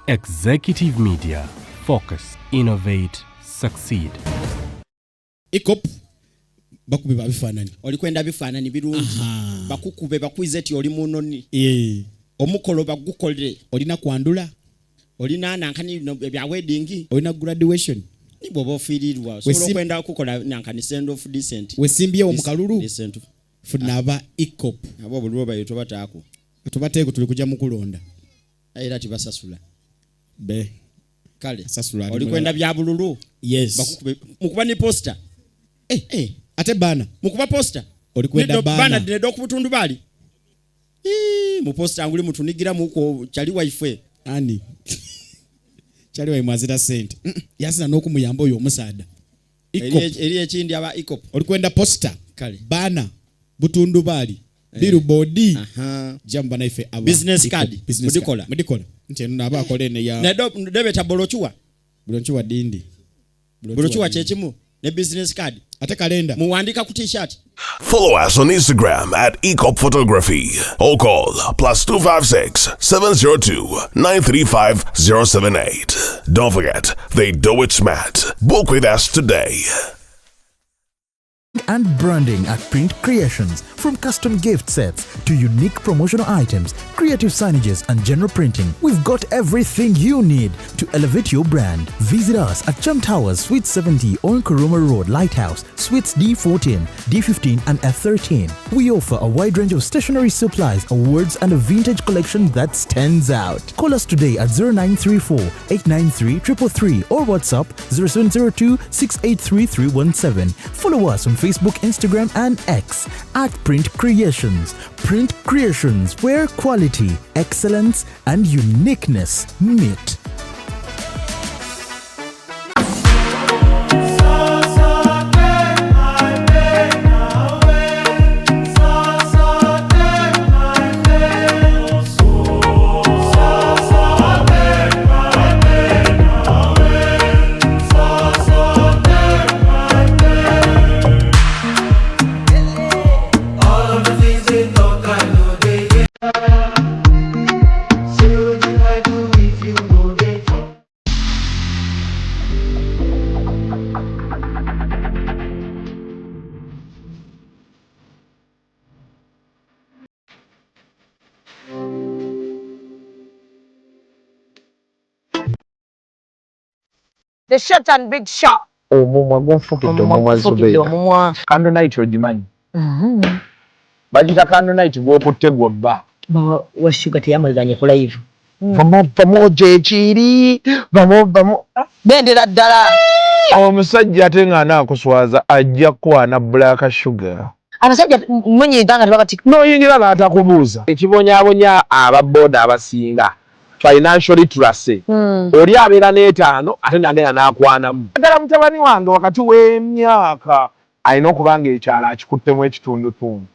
Executive Media. Focus, innovate, succeed. Ikop bakube babifanani. Olikwenda bifanani birungi. Bakukube bakwize ti oli munoni. Omukolo bagukolere. Olina kwandula. Olina nankani bya wedding. Olina graduation. Ni bobo firirwa. So kwenda kukola nankani send off decent. Wesimbye omukalulu. Decent. Funaba Ikop. Abo bulwo bayito batako. Tubateeko tuli kujja mukulonda. Era tibasasula. Be. Kale. Sasula. Olikwenda bya bululu. Yes. Bakukube mukuba ni poster. Ate bana. Mukuba poster. Olikwenda bana dinedo kubutundu bali. Mu poster anguli mutunigira muko chali wife. Ani. Chali wa imazira sente. Yasina n'okumuyamba oyo omusaada. Ikop. Eri ekindi aba Ikop. Olikwenda poster. Kale. Bana. Butundu bali. Billboard. Jamba na ife aba. Business card. Mudikola. Nchenu naba akole ne ya. Nedo debeta bolochuwa. Bolochuwa dindi. Bolochuwa chechimu. Ne business card. Ate kalenda. Muwandika ku t-shirt. Follow us on Instagram at Ikop Photography or call +256 702 935 078. Don't forget, they do it smart. Book with us today. And branding at Print Creations. From custom gift sets to unique promotional items, creative signages and general printing, we've got everything you need to elevate your brand. Visit us at Chum Towers, Suite 70 on Kuruma Road, Lighthouse, Suites D14, D15 and F13. We offer a wide range of stationery supplies, awards and a vintage collection that stands out. Call us today at 0934 893 333 or WhatsApp 0702 683 317. Follow us on Facebook, Instagram and X at Print Creations. Print Creations, where quality, excellence and uniqueness meet. The short and big shot. Omumwa gonfukidde omumwa Zubeida. Candle night ogimanyi. Bagita candle night gwokutte gwobba. Washuga teyamaliranye ku live. Pamoja ekiri. Vamo. Bendera ddala. Omusajja ate nga anaakuswaza ajja kwana black sugar. Abasajja munyiganga tebakati. Noyingira n'atakubuuza. Ekibonyaabonya ababooda abasinga. Financially tracé. Oli abeera n'etaano ate nagenda n'akwanamu. Ddala mutabani wange wakati w'emyaka alina okubanga ekyalo akikuttemu ekitundutundu.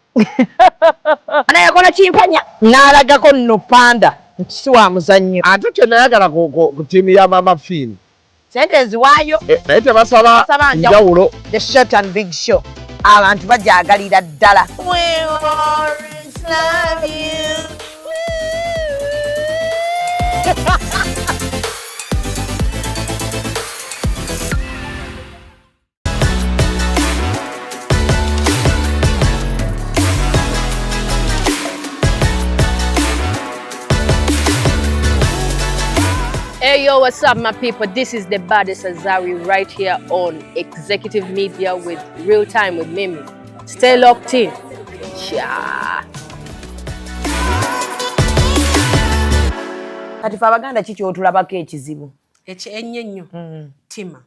Anayakola kimpanya n'alagako nno panda nti si wa muzannyo. Ate kyenayagala ku ttiimu ya Mama Fini. Sente eziwaayo. Naye tebasaba njawulo. The short and big show. Abantu bajaagalira ddala. We always love you. Hey yo, what's up my people? This is the baddest Azari right here on Executive Media with Real Time with Mimi. Stay locked in. Yeah. Kati fa Abaganda kiki otulabako ekizibu? Ennyo tima.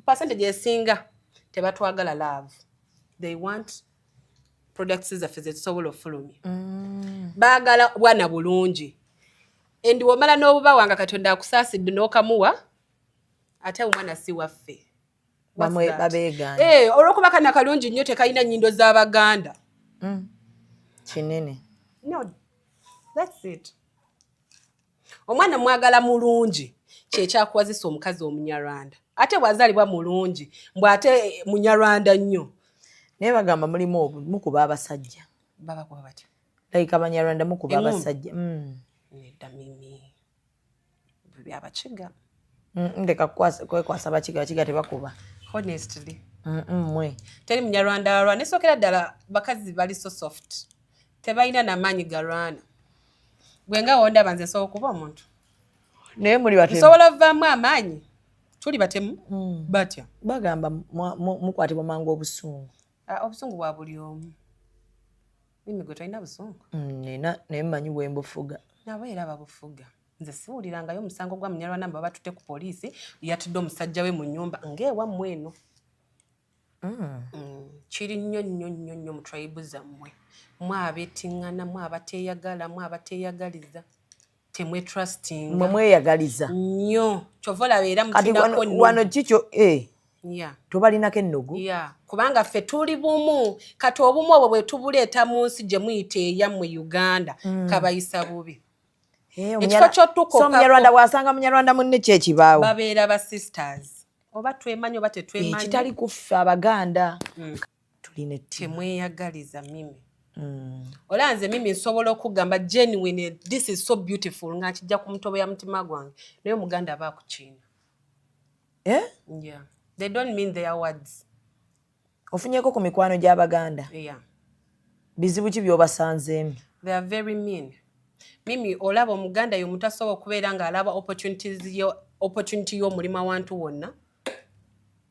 Percentage esinga tebatwagala love. They want products zaffe zetusobola ofulumya. Baagala bwana bulungi. Endi womala n'obuba wanga Katonda akusaasidde n'okamuwa ate omwana si waffe. Bamwe babeegana. Olw'okuba kana kalungi nnyo tekalina nnyindo z'Abaganda. Kinene. No, that's it. Omwana mwagala mulungi kyekyakuwazisa omukazi Omunyarwanda. Ate bwazaalibwa mulungi mbw ate Munyarwanda nnyo. Naye bagamba mulimu mukuba abasajja. Baba kwa batya. Like Abanyarwanda mukuba abasajja. Nedda Mimi. byabakiga ndeka kwekwasa bakiga tebakuba honestly mwe teri munyarwanda alwana nesokera ddala bakazi bali so soft tebalina n'amaanyi galwana gwenga wonda banze nsobola okuba omuntu naye muli batemu nsobola ovaamu amaanyi tuli batemu batya bagamba mukwatibwa mangu obusungu obusungu bwa buli omu mimi gwe tolina busungu naye mmanyi bwembufuga nabo era babufuga nze siwulirangayo omusango gwa munyarwanda mbaba batutte ku poliisi yatudde omusajja we mu nnyumba ng'ewammwe eno kiri nnyo mu tribe zammwe mwe abeetiŋŋana mwe abateeyagala mwe abateeyagaliza temwetrustinga mwe mweyagaliza nnyo kyova olaba era mutinako wano kikyo tobalinako ennogu kubanga ffe tuli bumu kati obumu obwo bwe tubuleeta mu nsi gye muyita eyammwe Uganda kabayisa bubi ekifo ky'ottuka omunyarwanda bw'asanga munyarwanda munne kyekibaawo babeera ba sisters oba twemanyi oba tetwemanyi kitali kuffe abaganda tulina temweyagaliza mimi olanze mimi nsobola okugamba genuine this is so beautiful nga kijja ku mutobo ya mutima gwange naye omuganda aba akukiina they don't mean their words ofunyeko ku mikwano gy'abaganda bizibu ki by'obasanzeemu they are very mean mimi olaba omuganda yo mutasobola okubeera ng'alaba opportunity y'omulima wantu wonna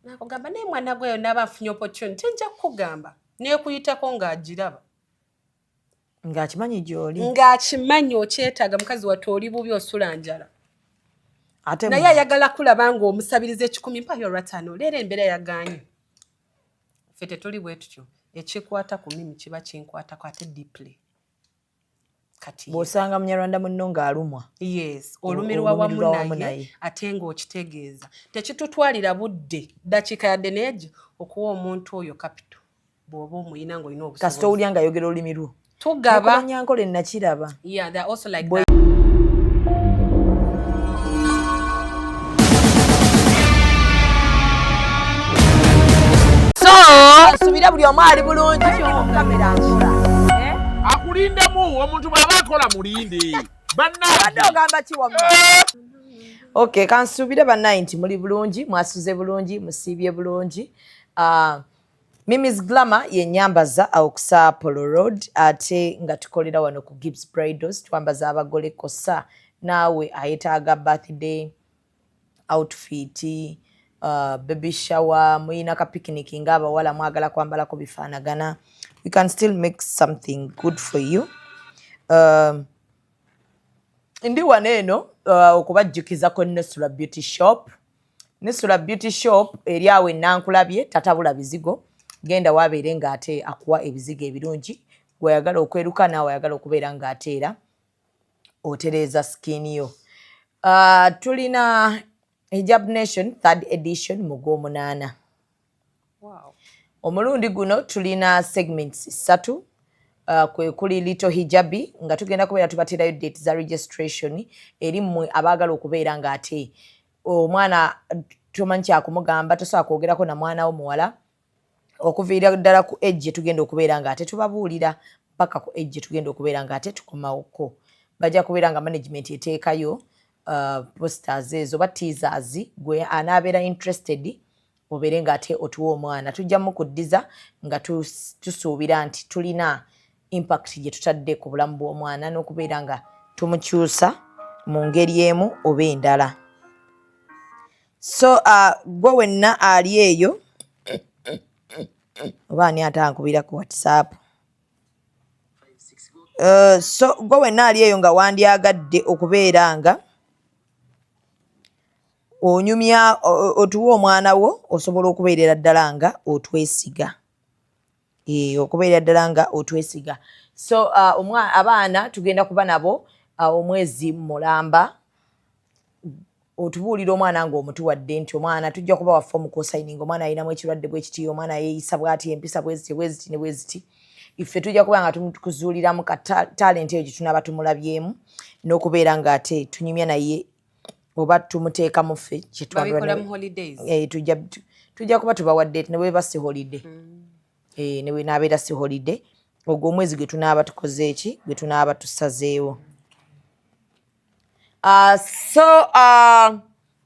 nakugamba naye mwana gwe yonna aba afunye opportunity nja kukugamba neekuyitako ng'agiraba ng'akimanyi gy'oli ng'akimanyi okyetaaga mukazi wate oli bubi osula njala naye ayagala kulaba ng'omusabiriza 10 mpayo olwataano leero embeera yaganye ffe tetuli bwe tutyo ekikwata ku mimi kiba kinkwatako ate deeply bw'osanga munyarwanda munno ng'alumwa olumirwa wamu naye ate ng'okitegeeza tekitutwalira budde dakiika yadde neegi okuwa omuntu oyo kapito bw'oba omuyina ng'olina obusobozi kasita owulya ng'ayogera olulimi lwo tugaba nyankole ennakiraba they're also like that. nsubira buli omu ali bulungi kamera nkula akulindemu omuntu bw'aba akola mulinde badde ogamba kiwamma okay kansubire bannaye nti muli bulungi mwasuze bulungi musiibye bulungi Mimi's Glamour yenyambaza okusa Polo Road ate nga tukolera wano ku Gibbs Bridals twambaza abagole kosa naawe ayetaaga birthday outfit baby shower muyina ka picnic ng'abawala mwagala kwambalako bifaanagana we can still make something good for you ndi wano eno okubajjukizako Nesula Beauty Shop. Nesula Beauty Shop eri awo enankulabye tatabula bizigo genda wabeere ng'ate akuwa ebizigo ebirungi gweyagala okweruka naawe ayagala okubeera ng'ateera otereeza skin yo. Tulina Hijab Nation 3rd edition mu Gw'omunaana. Omulundi guno tulina segments 3 kwe kuli Little Hijabi nga tugenda kubeera tubaterayo date za registration eri mmwe abaagala okubeera ng'ate omwana tumanyi kyakumugamba tosobola kwogerako na mwana wo muwala okuviira ddala ku age tugenda okubeera ng'ate tubabuulira mpaka ku age tugenda okubeera ng'ate tukomawoko bajja kubeera nga management eteekayo posters ezo ba teasers gwe anaabeera interested obeere ng'ate otuwa omwana tujja mukuddiza nga tusuubira nti tulina impact gye tutadde ku bulamu bw'omwana n'okubeera nga tumukyusa mu ngeri emu oba endala. So gwe wenna ali eyo oba ani ate ankubira ku WhatsApp. So gwe wenna ali eyo nga wandyagadde okubeera nga onyumya otuwa omwana wo osobola okubeerera ddala nga otwesiga. Okubeerera ddala nga otwesiga. So abaana tugenda kuba nabo omwezi mulamba otubuulira omwana ng'omutuwadde nti omwana tujja kuba waffe omukosayininga omwana ayinamu ekirwadde bwe kiti omwana yeeyisa bw'ati empisa bweziti ne bweziti iffe tujja kuba nga tukuzuuliramu ka talenti eyo gye tunaaba tumulabyemu n'okubeera ng'ate tunyumya naye oba tumuteekamu ffe tujja kuba tubawadde ne bweba si holiday ne bwe naabeera si holiday ogwo omwezi gwe tunaaba tukoze eki gwe tunaaba tusazeewo.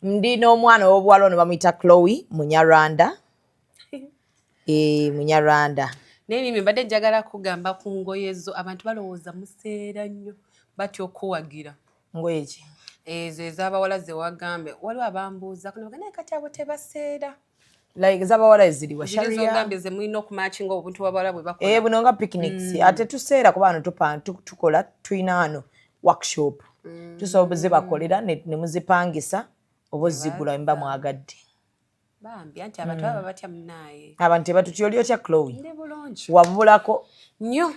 Ndi n'omwana ow'obuwala ono bamuyita Chloe Munyarwanda. Munyarwanda. Naye mimi mbadde njagala kugamba ku ngoye zo abantu balowooza museera nnyo batya okuwagira. Ngoye ki? Ezo ez'abawala ze wagambe waliwo abambuuza kuno naye kati abo tebaseera. Like ez'abawala eziri wa sharia. Zirizo ogambe ze mulina okumatchinga obuntu bw'abawala bwe bakola. Buno nga picnics. Ate tuseera kuba wano tukola tuyina wano workshop. Tusoboze bakolera ne muzipangisa oba ozigula mba mwagadde. Bambi anti abantu baba batya munaaye. Abantu batutya oli otya Chloe? Ndi bulungi. Wabulako nnyo.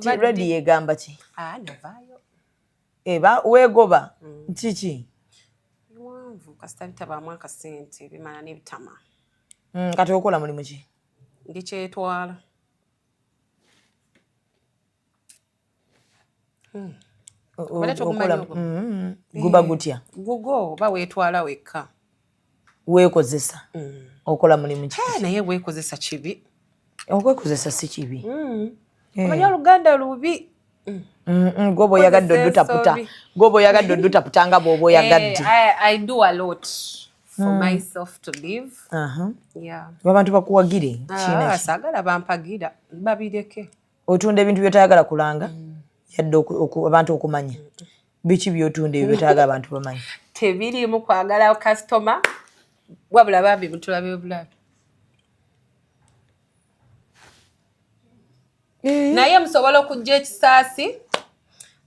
Ready yegamba ki? Navaayo. Weegoba kiki? Biwanvu kasita bitabaamu akasente bimala n'ebitama. Kati okola mulimu ki? Ndi kyetwala. Guba gutya? Gugo oba weetwala wekka. Weekozesa? Okola mulimu ki? Naye weekozesa kibi. Okwekozesa si kibi. Omanyi Oluganda lubi. Gobo yagadde odutaputa. Gobo yagadde odutaputa nga bw'oba oyagadde. I do a lot for myself to live. Yeah. Abantu bakuwagire? Saagala bampagira babireke. Otunda ebintu by'otayagala kulanga? Yadde abantu okumanya. Biki by'otunda ebyo by'otayagala abantu bamanya? Tebiriimu kwagala customer wabula bambi mutulabe obulabe. Naye musobola okujja ekisaasi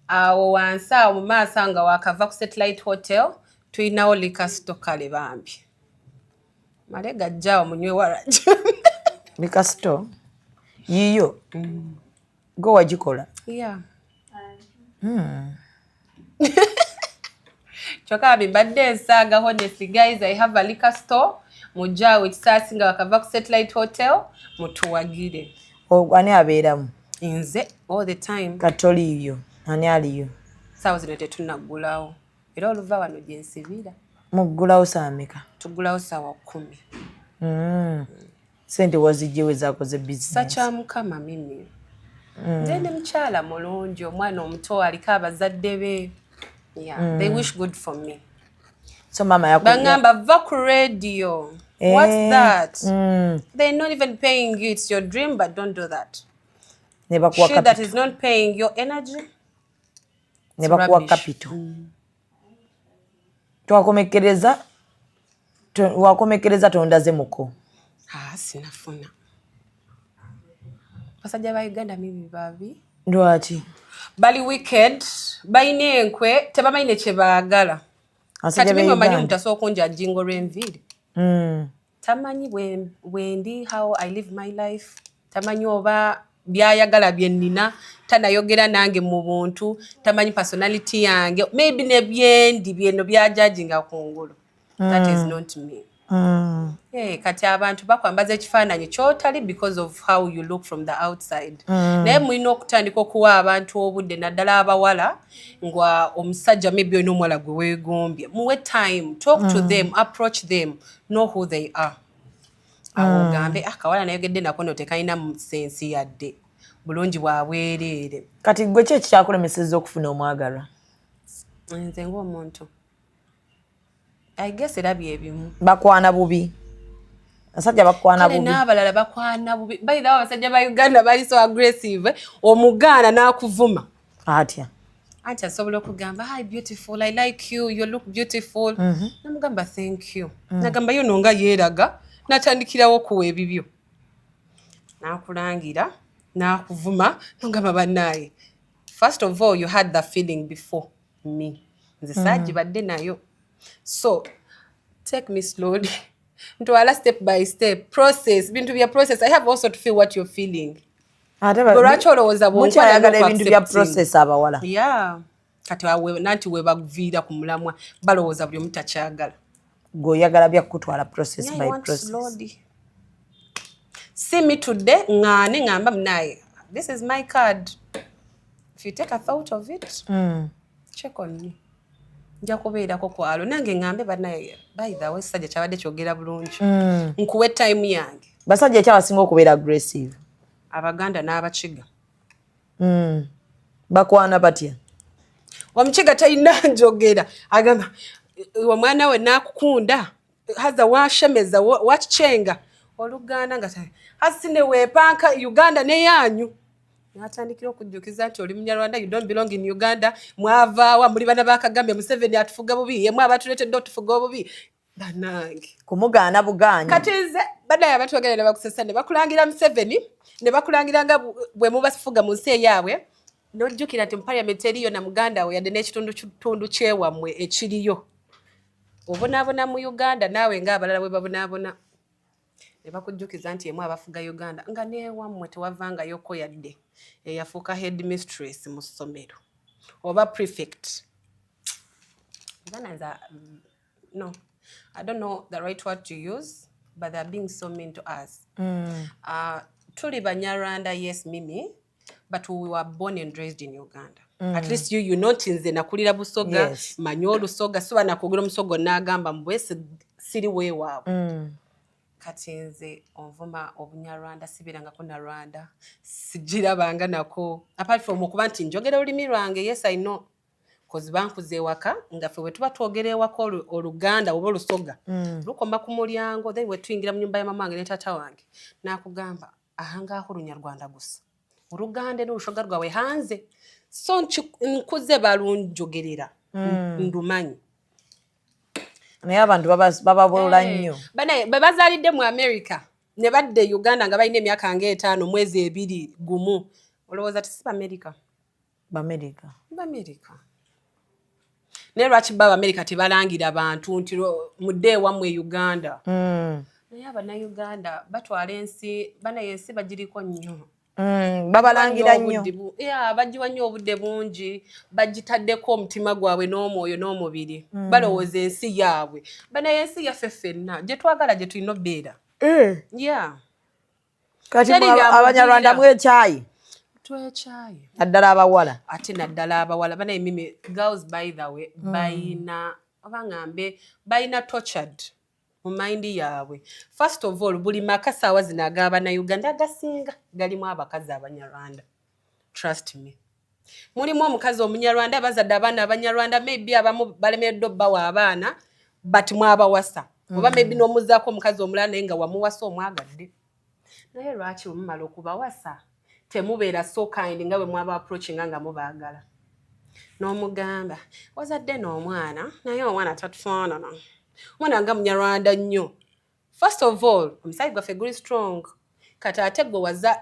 awo wansi awo mu maaso nga wakava ku Satellite Hotel tulinawo liquor store kale bambi. Male gajjaawo munywe waragi. Liquor store? Yiyo? Go wagikola? Yeah. Kyokka mbadde nsaaga honestly guys, I have a liquor store. Mujjaawo ekisaasi nga wakava ku Satellite Hotel mutuwagire. Ani abeeramu? Nze all the time. Katoliyo. Ani aliyo? Saawa zino tetunaggulawo. Era oluva wano gye nsibira. Muggulawo saameka? Tuggulawo saawa 10. Sente wazijjewo ezaakoze business? Sakya mukama mimi. Nze ne mukyala mulungi omwana omuto aliko abazadde be. Yeah, they wish good for me. So mama yakubya. Bangamba va ku radio. What's that? They're not even paying you. It's your dream, but don't do that. Shit that is not paying your energy. Never kuwa capital. Wakomekereza tondaze muko. Sinafuna. Basajja ba Uganda mimi babi. Ndwaki? Bali wicked. Bayine enkwe tebamayine kye baagala. Kati mimi omanyi mutasooka onja jingo lw'enviiri. Tamanyi wendi how I live my life. Tamanyi oba byayagala byennina. Tanayogera nange mu buntu. Tamanyi personality yange. Maybe ne byendi byeno byajajinga kungulu. That is not me. Kati abantu bakwambaza ekifaananyi kyotali because of how you look from the outside. Naye mulina okutandika okuwa abantu obudde naddala abawala nga omusajja maybe olina omuwala gwe weegombye. Muwe time, talk to them, approach them, know who they are. Awo ogambe akawala nayogedde nako no tekalina sensi yadde. Bulungi bwabwereere. Kati gwe ki ekyakulemesezza okufuna omwagalwa? Nze ng'omuntu. I guess era byebimu. Bakwana bubi. Asajja bakwana bubi. N'abalala bakwana bubi. Bayida abasajja ba Uganda bali so aggressive. Omugaana n'akuvuma. Atya. Anti asobola okugamba, hi beautiful, I like you, you look beautiful. Namugamba thank you. Nagamba yo nonga yeeraga. Natandikirawo okuwa ebibyo. Nakulangira. Nakuvuma. Nongamba bannaaye. First of all, you had the feeling before me. Nze saagibadde nayo. So, take me slowly. Ntwala step by step. Process. Bintu bya process. I have also to feel what you're feeling. Mukyayagala ebintu bya process abawala. Yeah. Kati nanti webaviira ku mulamwa balowooza buli omu takyagala. Goyagala bya kutwala process by process. Slowly. See me today, ngane ngamba mnaye. This is my card. If you take a thought of it, check on me. Nja kubeerako kwalo nange ngambe banaye by the way sajja kyabadde kyogera bulungi. Nkuwe time yange. Basajja kyabasinga okubeera aggressive. Abaganda n'abakiga. Bakwana batya? omukiga talina njogera agamba omwana we nakukunda haza washemeza wakichenga oluganda nga hasine wepanka Uganda ne yanyu natandikira okujjukiza nti oli munyarwanda you don't belong in Uganda mwava muri bana bakagambe Museveni atufuga bubi yemwe abatuletedde otufuga bubi banange kumugana buganya katize badala abatwagala bakusesane bakulangira Museveni ne bakulangiranga bwe mubasifuga mu nsi yaabwe nojjukira nti mu parliament eriyo na muganda we yadde n'ekitundu kyewamwe ekiriyo obonaabona mu Uganda naawe ng'abalala bwe babonaabona ne bakujjukiza nti yemwe abafuga Uganda nga neewammwe tewavangayoko yadde eyafuuka head mistress mu ssomero oba prefect no I don't know the right word to use but they are being so mean to us tuli Banyarwanda yes Mimi but we were born and raised in Uganda. At least you know nze nakulira Busoga manyi Olusoga so nakugura Musogo n'agamba mbwese siri weewaabwe kati nze onvuma Obunyarwanda sibirangako na Rwanda sigirabanga nako apart from okuba nti njogera olulimi lwange yes I know cause bankuze ewaka nga ffe bwe tuba twogera ewaka Oluganda oba Olusoga lukoma ku mulyango then we tuyingira mu nyumba ya mama wange ne tata wange nakugamba ahangaho Olunyarwanda gusa Oluganda n'Olushoga rwawe hanze so nkuze balunjogerera ndumanyi naye abantu bababola nnyo bazaalidde mu America ne badde Uganda nga balina emyaka nga 5 mwezi 2 gumu olowooza ti si B'Amerika naye lwaki B'Amerika tebalangira abantu nti mudde ewammwe Uganda naye Abannayuganda batwala ensi banayensi bagiriko nnyo babalangira nnyo bagiwa nnyo obudde bungi bagitaddeko omutima gwabwe n'omwoyo n'omubiri balowooza ensi yaabwe banayensi yaffe ffenna gye twagala gye tulina obbeera kati Abanyarwanda mwekyayi twekyayi naddala abawala ate naddala abawala banaye Mimi girls by the way bayina abangambe bayina tortured mu mind yaabwe first of all buli maka saawa zino ag'Abannayuganda agasinga galimu abakazi Abanyarwanda trust me mulimu omukazi Omunyarwanda bazadde abaana Abanyarwanda maybe abamu balemereddwa obbawa abaana but mwabawasa oba maybe n'omuzaako omukazi omulala naye nga wamuwasa omwagadde naye lwaki mumala okubawasa temubeera so kind nga bwe mwaba approaching nga mubaagala n'omugamba wazadde n'omwana naye omwana tatufaanana omwana nga Munyarwanda nnyo first of all omusaayi gwaffe guli strong kati ate gwe waza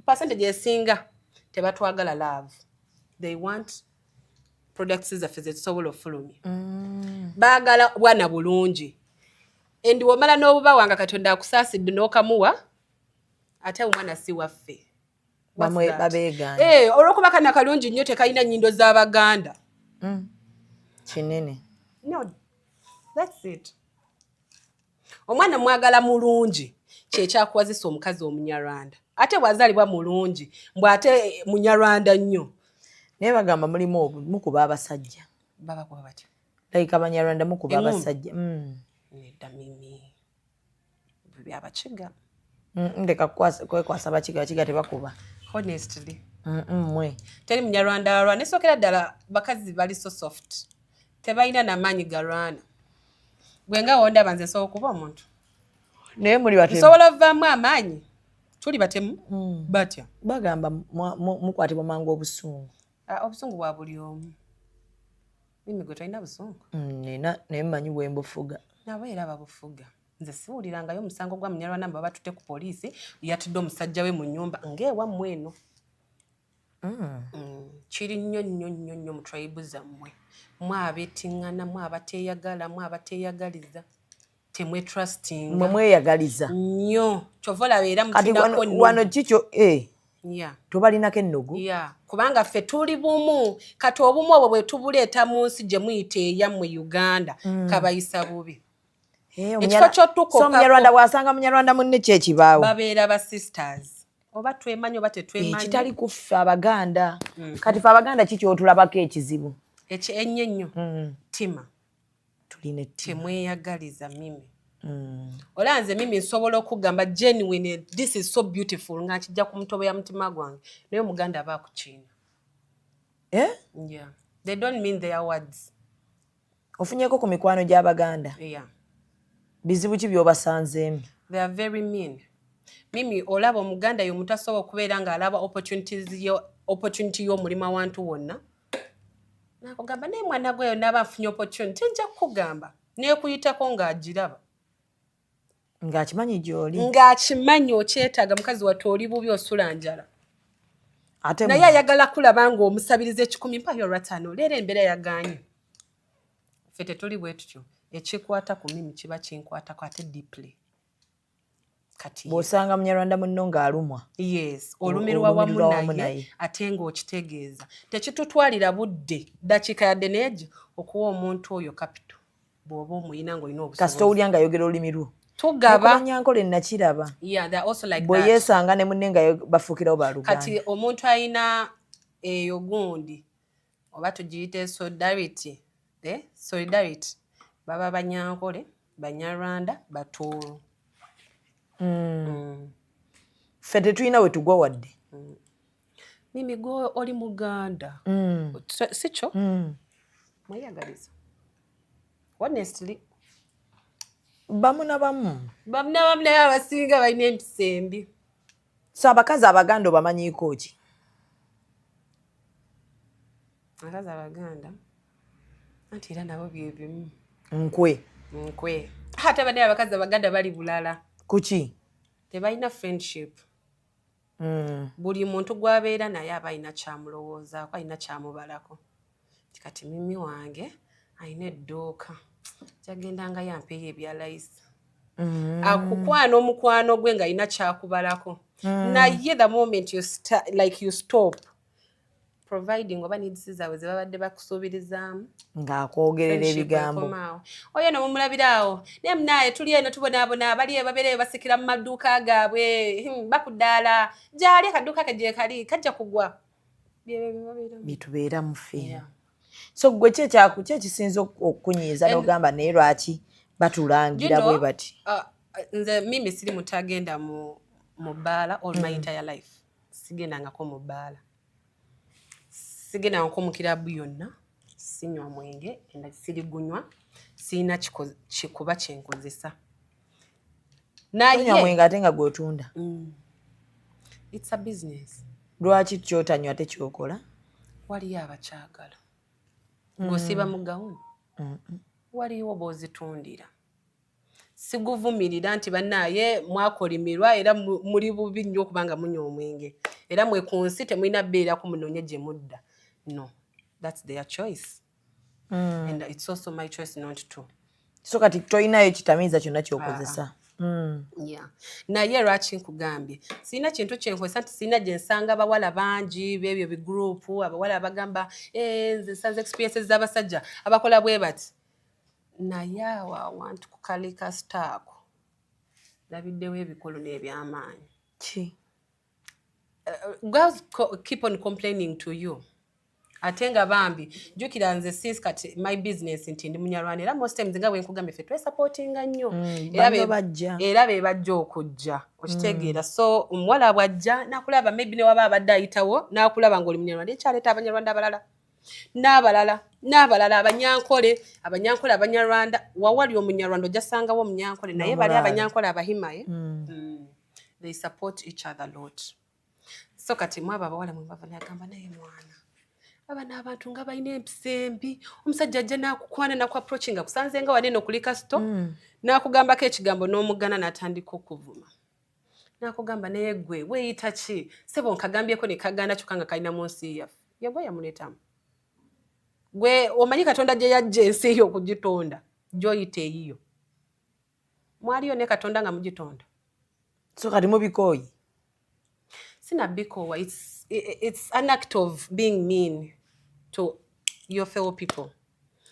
percentage esinga tebatwagala love they want products zaffe zetusobola ofulumya baagala bwana bulungi endi womala n'obubawa nga Katonda akusaasidde n'okamuwa ate omwana si waffe bamwe babeegana olw'okuba kana kalungi nnyo tekalina nnyindo z'Abaganda kinene no that's it omwana mwagala mulungi kyekyakuwazisa omukazi Omunyarwanda ate bwazaalibwa mulungi mbw ate Munyarwanda nnyo naye bagamba mulimu mukuba abasajja babakuba batya like Abanyarwanda mukuba abasajja nedda Mimi byabakiga ndeka kwekwasa bakiga tebakuba honestly mwe teri Munyarwanda alwana nesookera ddala bakazi bali so soft tebalina n'amaanyi galwana gwenga wondaba nze nsobola okuba omuntu naye muli batemu nsobola ovaamu amaanyi tuli batemu batya bagamba mukwatibwa mangu obusungu obusungu bwa buli omu Mimi gwe tolina busungu naye mmanyi bwe mbufuga nabo era babufuga nze siwulirangayo omusango gwa Munyarwanda mba batutte ku poliisi yatudde omusajja we mu nnyumba ng'ewammwe eno kiri nnyo nnyo nnyo nnyo mu tribe zammwe mwabettiŋŋana mwabateeyagala mwabateeyagaliza temwetrustinga mwe mweyagaliza nnyo kyova olaba era mutinako wano kikyo tobalinako ennogu kubanga ffe tuli bumu kati obumu obwo bwe tubuleeta mu nsi gye muyita eyammwe Uganda kabayisa bubi ekifo ky'otukopa Omunyarwanda bw'asanga Munyarwanda munne kyekibaawo babeera ba sisters oba twemanyi oba tetwemanyi kitali ku ffe Abaganda kati ffe Abaganda kiki otulabako ekizibu ennyo ennyo tima tuline temweyagaliza Mimi ola nze Mimi nsobola okugamba genuine this is so beautiful nga kijja ku mutobo ya mutima gwange naye Omuganda aba akukiina They don't mean their words. Ofunyeko ku mikwano gy'Abaganda. Yeah. Bizibu ki by'obasanzeemu? They are very mean. Mimi olaba omuganda yo mutasobola okubeera ng'alaba opportunity y'omulima wantu wonna. Nakugamba naye mwana gwe yonna aba afunye opportunity nja kukugamba neekuyitako ng'agiraba. Ng'akimanyi gy'oli. Ng'akimanyi okyetaaga mukazi wattu oli bubi osula njala. Naye ayagala kulaba ng'omusabiriza ekikumi mpayo olwataano leero embeera yagaanye. Ffe tetuli bwe tutyo. Ekikwata ku Mimi kiba kinkwatako ate deeply. Bw'osanga munyarwanda munno ng'alumwa. Yes, olumirwa wamu naye ate ng'okitegeeza. Tekitutwalira budde dakiika yadde neegi okuwa omuntu oyo kapito bw'oba omuyina ng'olina obusobozi. Kasita owulira ng'ayogera olulimi lwo. Tugaba. Nyankole nakiraba. Yeah, they're also like bwe that. Bwe yeesanga ne munne nga bafuukirawo baluganda. Kati omuntu ayina eyo gundi oba tugiyite solidarity. Solidarity. Baba Banyankole, Banyarwanda, Batooro. Ffe tetulina we tugwa wadde. Mimi gwe oli Muganda. Si kyo? Mweyagaliza. Honestly. Bamu na bamu naye abasinga balina empisa embi. So abakazi Abaganda obamanyiiko ki? Abakazi Abaganda anti era nabo bye bimu. Nkwe. Ate bane abakazi Abaganda bali bulala. Kuki? Tebalina friendship. Buli muntu gwabeera naye aba alina kyamulowoozaako, alina kyamubalako. Kati Mimi wange alina edduuka. Kyagenda yampeeyo ebya layisi. Akukwana omukwano gwe nga alina kyakubalako. Naye the moment you stop providing oba needs zaabwe ze babadde bakusuubirizaamu ng'akwogerera ebigambo. Oyo no mumulabiraawo naye munaye tuli eno tubonaabona bali babeereyo basikira mu maduuka gaabwe bakuddaala gyali akaduuka ke gye kali kajja kugwa. Bitubeera mu ffe. So gwe kyekisinza okukunyiiza n'ogamba naye lwaki batulangira bwe bati? Nze Mimi siri mutagenda mu bbaala all my entire life. Sigendangako mu bbaala. Sigenda nko mu kirabu yonna, sinywa mwenge, enda sirigunywa, sina kikuba kyenkozesa. Naye mwenge ate nga gw'otunda. It's a business. Lwaki kyotanywa ate kyokola? Waliyo abakyagala. Ng'osiba mu gawuni. Waliwo b'ozitundira. Siguvumirira nti bannaye mwakolimirwa era muri bubi nnyo okubanga munywa omwenge. Era mwe ku nsi temulina bbeera ku munoonye gye mudda. No, that's their choice. And it's also my choice not to. So kati toyinayo kitamiiza kyonna ky'okozesa. Yeah. Naye lwaki nkugambye sina kintu kyenkozesa nti sina gye nsanga abawala bangi b'ebyo bigurupu abawala abagamba nze nsanze experiences z'abasajja abakola bwe bati. Naye awo awantu kukalika sitaako labiddewo ebikolo n'ebyamaanyi. Ki? Girls keep on complaining to you. Ate nga bambi jjukira nze since kati my business nti ndi Munyarwanda era most times nga bwe nkugambye ffe twesupportinga nnyo era be bajja okujja okitegeera. So omuwala bw'ajja nakulaba maybe ne waba abadde ayitawo nakulaba ng'oli Munyarwanda ekyaleeta Abanyarwanda abalala n'abalala Abanyankole Abanyarwanda wawali Omunyarwanda ojja sangawo Omunyankole naye bali Abanyankole abahimaye. They support each other a lot. So kati mwaba abawala mwe bava n'agamba naye mwana aba n'abantu nga balina empisa embi omusajja ajja n'akukwana naku approaching akusanze nga wanene okulika sto n'akugambako ekigambo n'omugana n'atandika okuvuma n'akugamba naye gwe weeyita ki sebo nkagambyeko ne kaganda kyokka nga kalina mu nsi yaffe yagwe yamuleetamu gwe omanyi Katonda gye yajja ensi eyo okugitonda gy'oyita eyiyo mwaliyo ne Katonda nga mugitonda. So kati mubikooyi? Sina bikoowa. It's an act of being mean to your fellow people.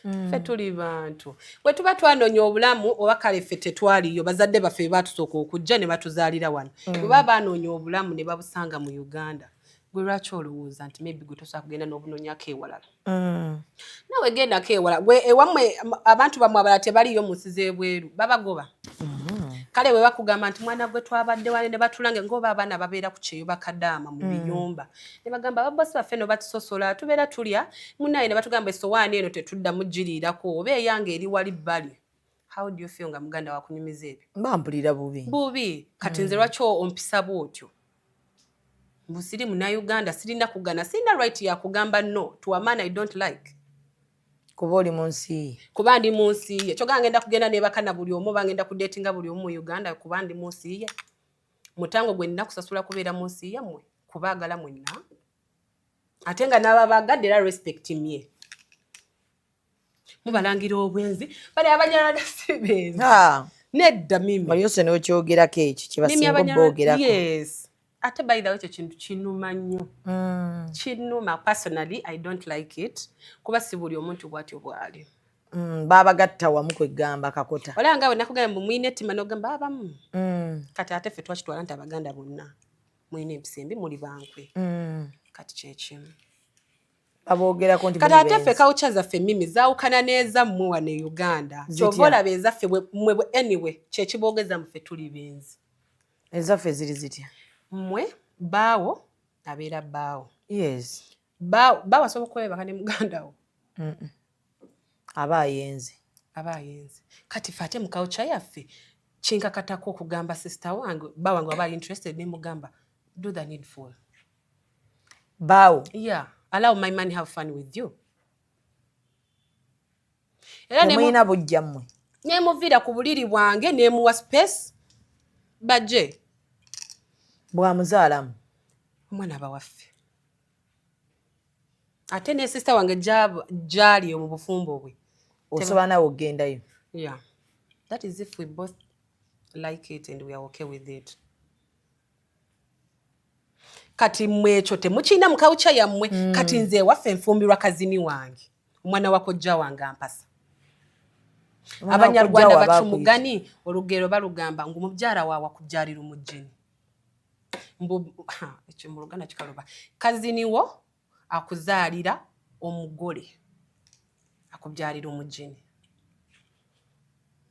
Ffe tuli bantu. Bwe tuba twanoonya obulamu oba kale ffe tetwaliyo bazadde baffe batusooka okujja ne batuzaalira wano. Bwe baba banoonya obulamu ne babusanga mu Uganda. Gwe lwaki olowooza nti maybe gwe tosobola kugenda n'obunoonyako ewalala? Nawe gendako ewala. Gwe ewammwe abantu bamwe abalala tebaliyo mu nsi z'ebweru babagoba. kale we bakugamba nti mwana gwe twabadde wale ne batulange ngoba abaana babeera ku kyeyo bakadaama mu biyumba ne bagamba ababbosi baffe no batusosola tubeera tulya munaye ne batugamba essowaani eno tetudda mugiriirako oba eyange eri wali bbali. How do you feel nga muganda wakunyumiza ebyo? Bampulira bubi kati nze lwaki ompisa bwotyo mbusiri Munnayuganda sirina kugana sirina right ya kugamba no to a man I don't like kuba oli mu nsi kuba ndi mu nsi ye kyoga ngenda kugenda nebakana buli omu bangenda kudatinga buli omu mu Uganda kuba ndi mu nsi ye mutango gwe nina kusasula kubeera mu nsi yammwe kubaagala mwenna ate nga n'ababagadde era respect mye mubalangira obwenzi bali abanyala dasibenzi nedda mimi bali yose n'okyogerako ekyo kyebasinga boogerako. Yes. Ate by the way kintu kinuma nnyo. Kinuma personally I don't like it. Kuba si buli omuntu bwatyo bwali. Babagatta wamu kwegamba kakota. Wala ngawe nakugamba mwine tima nogamba abamu. Kati ate ffe twakitwala nti Abaganda bonna mwine ebisembi muli bankwe. Kati kyekimu. Aboogerako nti kati ate ffe culture zaffe mimi zaawukana n'eza mmwe wano e Uganda. Kyova olaba ezaffe mmwe anyway kyekiboogeza muffe tuli benzi. Ezaffe ziri zitya? Mmwe baawo abeera baawo. Yes. Baawo asobola okwebaka ne muganda wo. Aba ayenze. Kati ffe ate mu culture yaffe kinkakatako okugamba sister wange baawo wange waba interested ne mugamba do the needful. Baawo. Yeah. Allow my man have fun with you. Era nemuyina bujja mmwe. Nemuvira ku buliri bwange nemuwa space baje. Bwamuzaalamu. Omwana abawaffe. Ate ne sister wange jali mu bufumbo bwe. Osobola nawe ogendayo. Yeah. That is if we both like it and we are okay with it. Kati mwecho temukiina mu culture yammwe kati nze waffe nfumbirwa kazini wange omwana wako jja wange ampasa. Abanyarwanda bacumugani olugero balugamba ngu mubyara waawa kubyalira umujjeni. Ekyo mu Luganda kikaloba kazini wo akuzaalira omugole akubyalira umujjeni.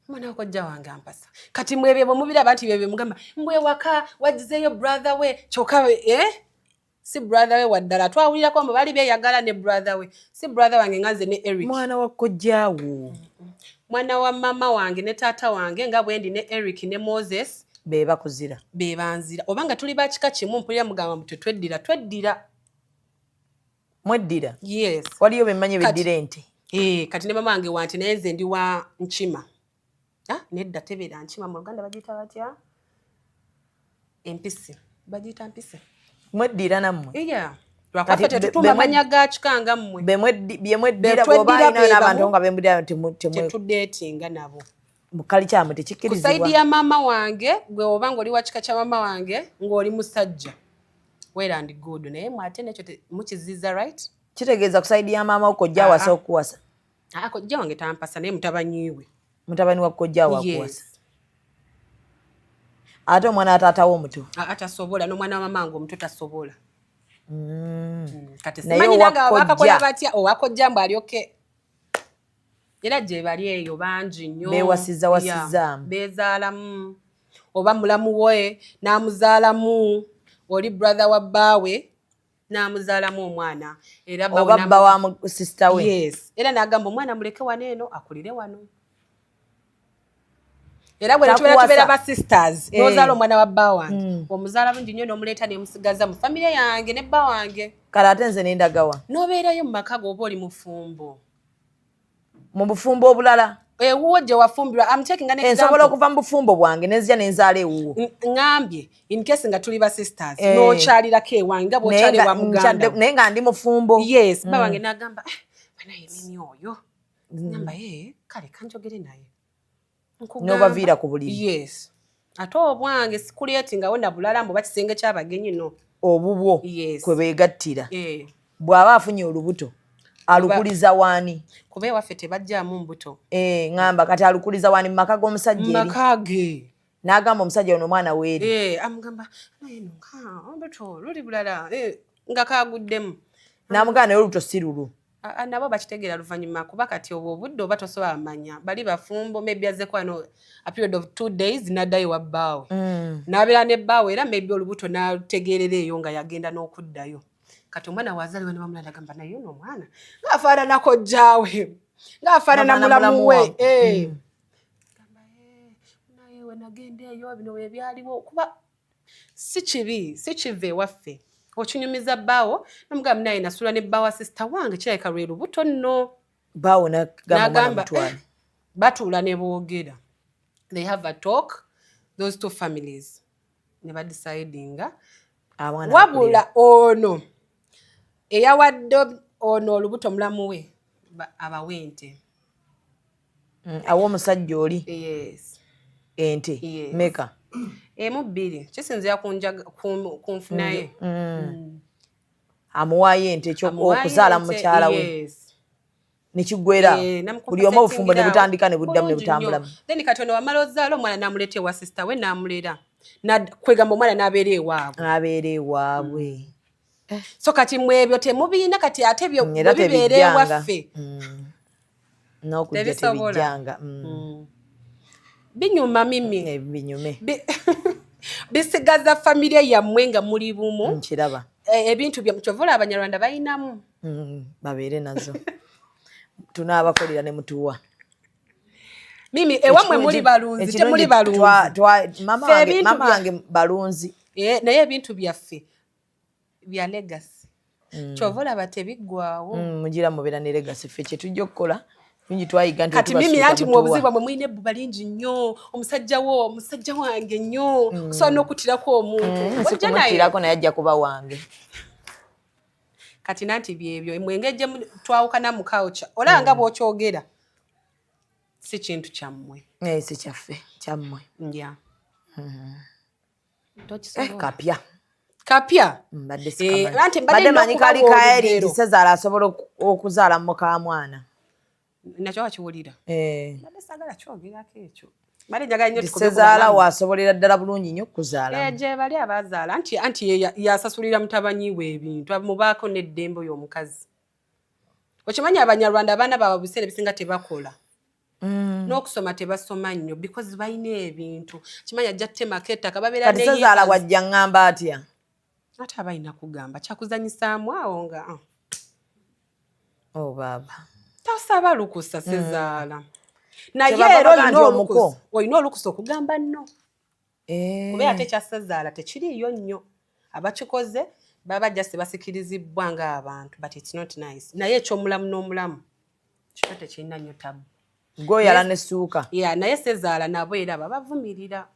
Mwana wako jja wange ampasa. Kati mwebye mubira bantu bye mugamba mbwe waka wagizeyo brother we choka si brother we waddala twawulira ko bali beyagala ne brother we si brother wange ngaze ne Eric. Mwana wako jjawo. Mwana wa mama wange ne tata wange nga bwendi ne Eric ne Moses beba kuzira. Bebanzira obanga tuli bakika kimu mpulira mugamba mutwe tweddira. Mweddira? Yes. Waliyo bemmanye beddira ente. Kati ne mama wange wanti naye nze ndi wa Nkima. Nedda tebera Nkima mu Luganda bagiyita batya? Empisi. Bagiyita mpisi. Mweddira nammwe? Yeah. Lwakaffe tetutuma manya ga kikanga mmwe. Bemweddira bw'oba ino n'abantu nga bemweddira tetudeetinga nabo. Mukali kyamu tekikkirizibwa. Kusaidi ya mama wange gwe obanga oli wa kika kya mama wange ng'oli musajja. Well and good. Naye mwate nekyo mukiziza right? Kitegeeza kusaidi ya mama okojja wasa okuwasa. Kojja wange tampasa naye mutabanyiwe. Mutabani wa kojja wakuwasa. Ate omwana ataatawo omuto. Atasobola n'omwana wa mama wange omuto tasobola. Kati naye simanyi nanga abakakola batya owakojja mbu alyoke. Era gye bali eyo bangi nnyo. Beewasizaamu. Beezaalamu. Oba mulamu we n'amuzaalamu. Oli brother wa bbaawe n'amuzaalamu omwana. Era oba bba wa sister we. Yes. Era n'agamba omwana muleke wano eno akulire wano. Era bwe tubeera ba sisters n'ozaala omwana wa bba wange omuzaala bungi nnyo n'omuleeta n'emusigaza mu famire yange ne bba wange. Kale ate nze n'endagawa. N'obeerayo mu maka g'oba oli mufumbo. Mu bufumbo obulala? Ewuwo gye wafumbirwa. I'm taking an example. Nsobola okuva mu bufumbo bwange n'enzija n'enzaala ewuwo. Ngambye in case nga tuli ba sisters n'okyalirako ewange nga bw'okyali wa muganda. Naye nga ndi mufumbo. Yes. Bba wange n'agamba banaye mimi oyo. Ngamba kale kanjogere naye. N'obaviira ku buliri. Yes. Ate obwange sikuleetingawo na bulala mbu bakisenge ky'abagenyi no. Obubwo kwe beegattira. Bw'aba afunye olubuto alukuliza waani? Kuba ewaffe tebajjaamu mbuto. Ngamba kati alukuliza waani mu maka g'omusajja eri? Maka ge. N'agamba omusajja ono omwana weeri. Amugamba naye no olubuto luli bulala nga kaaguddemu. N'amugamba naye olubuto si lulu. nabo bakitegeera luvannyuma kuba kati obwo obudde oba tosobola amanya bali bafumbo maybe azzeko wano a period of 2 days n'addayo wa bbaawe n'abeera ne bbaawe era maybe olubuto n'ategeerera eyo nga yagenda n'okuddayo kati omwana wazaliwa ne bamulala agamba naye ono omwana ng'afaanana kojjaawe ng'afaanana mulamu we gamba naye we nagenda eyo bino bwe byaliwo kuba si kibi si kiva ewaffe okinyumiza bbaawo n'omugamba naye nasula ne bbaawa sisita wange kirabika lwe lubuto nno bbaawo n'agamba batuula ne boogera they have a talk those two families ne badecidinga wabula ono eyawadde ono olubuto mulamu we abawente awo omusajja oli yes ente meka emu bbiri kisinzira kunfunaye amuwaayo ente okuzaala mu mukyala we nekigwera buli omu obufumbo ne butandika ne buddamu ne butambulamu then kati ono wamala ozaala omwana n'amuleeta ewa sisita we n'amulera kwegamba omwana n'abeera ewaabwe so kati mwebyo temubiina kati ate byo bibeera ewaffe n'okujja tebijjanga binyuma mimi binyume bisigaza famire yammwe nga muli bumu nkiraba ebintu kyovula abanyarwanda balinamu babeere nazo tunaabakolera ne mutuwa mimi ewammwe muli balunzi temuli balunzi mama wange balunzi naye ebintu byaffe bya legacy kyovula batebiggwawo mugira mubeera ne legacy ffe kye tujja okukola bingi twayiga nti kati mimi anti mu obuzibu bwe mwine ebbuba lingi nnyo omusajja wange nnyo kusobola n'okutirako omuntu sikutirako naye ajja kuba wange kati nanti byebyo mwengejje twawukana mu culture olaba nga bw'okyogera si kintu kyammwe si kyaffe kyammwe ya kapya mbadde manyi kali kaeri nti Sezaala asobola okuzaala muka mwana nakyo wakiwulira mbadde saagala kyogerako ekyo Sezaala waasobolera ddala bulungi nnyo okuzaala gye bali abazaala anti yasasulira mutabanyi we ebintu amubaako n'eddembe oyo omukazi okimanyi abanyarwanda abaana baabwe biseera ebisinga tebakola n'okusoma tebasoma nnyo because balina ebintu kimanyi ajja tutemako ettaka babeera kati Sezaala wajja ngamba atya ate abalina kugamba kyakuzanyisaamu awo nga baaba tasaba lukusa Sezaala naye era olina olukusa okugamba nno kubeera ate kya Sezaala tekiriiyo nnyo abakikoze baba just basikirizibwa ng'abantu but it's not nice naye ekyomulamu n'omulamu kito tekirina nnyo tabu goyala nessuuka naye Sezaala nabo era babavumirira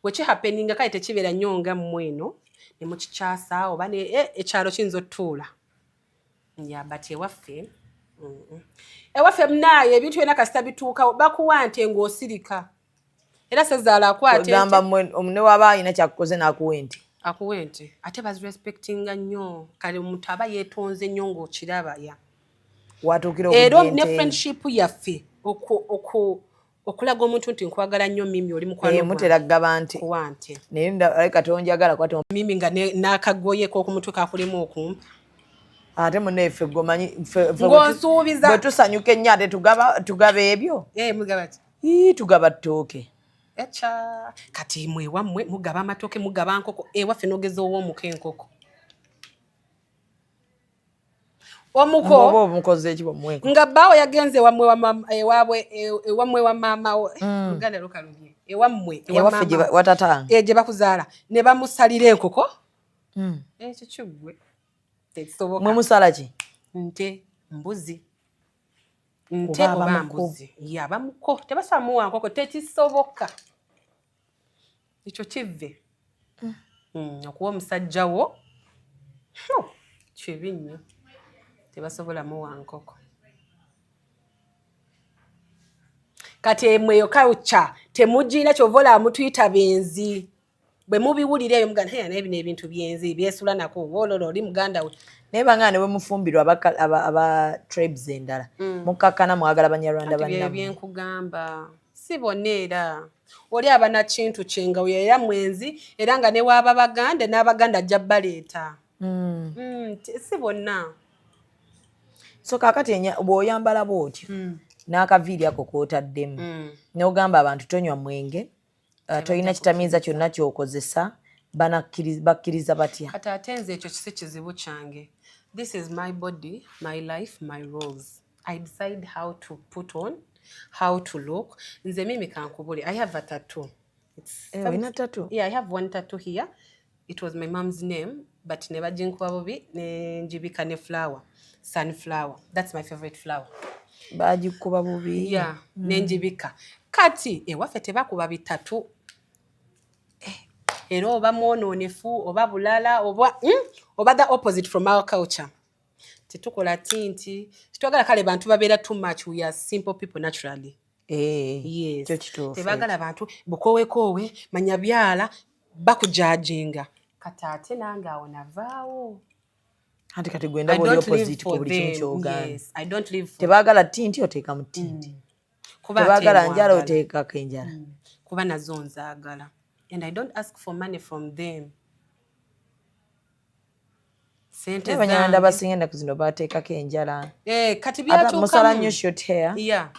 wekihapeninga kale tekibeera nnyo nga mmwe eno ne mukikyasa oba ekyalo kiyinza otutuula but ewaffe munaayo ebintu byonna kasita bituukawo bakuwa nte ng'osirika era Sezaala akwatgamba omune waba alina kyakukoze n'akuwa ente akuwa ente ate bazirespectinga nnyo kale omuntu aba yeetonze nnyo ng'okiraba era ne friendship yaffe okulaga omuntu nti nkwagala nnyo mimi oli mukwano gaba nte naye katonjagala kwata mimi nga n'akagoyeko okumutwe kakulimu okumpi ate muneffe gomanyi ng'onsuubiza bwe tusanyuka ennyo ate tugaba ebyo tugaba ttooke kati mwe wammwe mugaba amatooke mugaba nkoko ewaffe n'ogeza ow'omuko enkoko omuko nga bbaawo yagenze ewamwe wa maama Uganda lukalubye ewammwe watatange gye bakuzaala ne bamusalira enkoko ekyo kiggwe mwe musala ki nte mbuzi nte oba mbuzi yabamuko tebasobola muwa nkoko tekisoboka ekyo kive okuwa omusajja wo kibi nnyo tebasobola muwa nkoko kati emweyo kawuca temugiina kyovola mutuyita benzi bwe mubiwulira eyo muganda naye bino ebintu byenzi byesula nako wololo oli muganda we naye bangana ne bwe mufumbirwa aba tribes endala mukakkana mwagala banyarwanda bannamwe byenkugamba si bonna era oli abana kintu kyenga era mwenzi era nga ne waaba baganda n'abaganda ajja baleeta si bonna So kakati bw'oyambala bw'otyo n'akaviiri ako k'otaddemu n'ogamba abantu tonywa mwenge tolina kitamiiza kyonna ky'okozesa bakkiriza batya? Kati ate nze ekyo kisi kizibu kyange. This is my body, my life, my rules. I decide how to put on, how to look. Nze mimi kankubule. I have a tattoo. Ina tattoo? Yeah, I have one tattoo here. It was my mom's name, but never jinkuba bubi ne njibika ne flower. Sunflower. That's my favorite flower. Bagikuba bubi. Yeah, ne njibika. Kati ewaffe tebakuba bitatu. Era oba mwononefu oba bulala oba the opposite from our culture. Tetukola tinti. Titwagala kale bantu babeera too much. We are simple people naturally. Yes. Tebagala bantu bukowekowe manya byala bakujajinga. Kati ate nange awo navaawo. Kati gwenda buli opposite ku buli kimu ky'ogaana. Yes, I don't live for. Tebagala tinti oteeka mu tinti. Tebagala njala oteekako enjala. Kuba nazo nzaagala. And I don't ask for money from them. Sente abanyarwanda basinga ennaku zino bateekako enjala. Kati byakyukamu. Musala nnyo short hair. Yeah.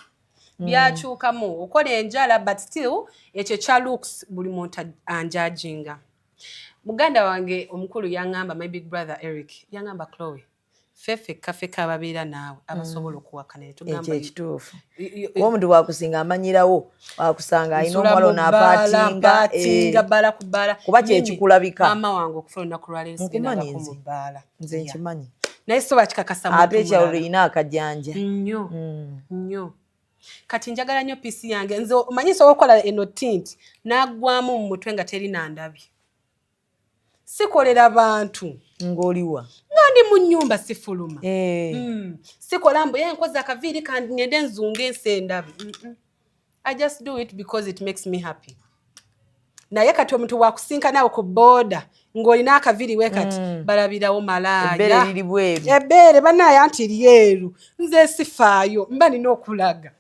Byakyukamu. Okola enjala but still ekyo kya looks buli muntu anjajinga. Muganda wange omukulu yangamba, my big brother Eric yangamba, Chloe fefe kafe kababeera naawe abasobola okuwakana netugamba ekituufu. Omuntu bwakusinga amanyirawo wakusanga alina omwalo n'apaatinga bbala ku bbala kuba kyekikulabika. Maama wange okufuna olunaku lwaleero sigendako mu bbaala. Nze nkimanyi. Naye so bakikakasa muntu ate ekyalo lirina akajanja nnyo. Kati njagala nnyo piisi yange nze omanyi sobola okukola eno tinti n'aggwamu mu mutwe nga terina ndabi. Sikolera bantu ng'oliwa nga ndi mu nnyumba sifuluma. Sikola mbu nkoze akaviiri kandi ngende nzunga ensendabi. I just do it because it makes me happy. Naye kati omuntu wakusinka nawe ku boda ng'olina akaviiri we kati balabirawo malaaya. Ebbeere liri bweru. Ebbeere bannaaye anti lyeru. Nze sifaayo mba nina okulaga.